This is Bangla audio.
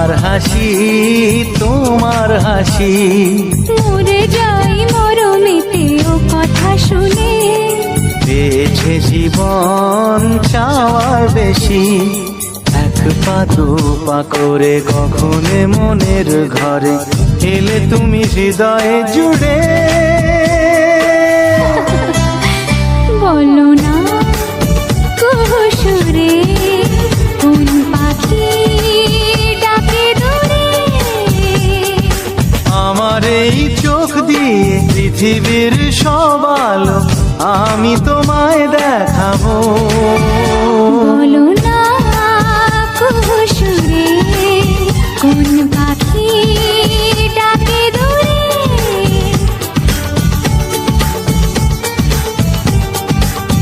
আমার হাসি তোমার হাসি। মরে যাই মরমিতে ও কথা শুনে, পেয়েছে জীবন চাওয়ার বেশি। এক পা দু পা করে কখনে মনের ঘরে এলে তুমি হৃদয়ে জুড়ে। বলো না কুহুসুরে কোন পাখি ডাকে দূরে। আমার এই চোখ দিয়ে পৃথিবীর সব আলো আমি তোমায় দেখাবো।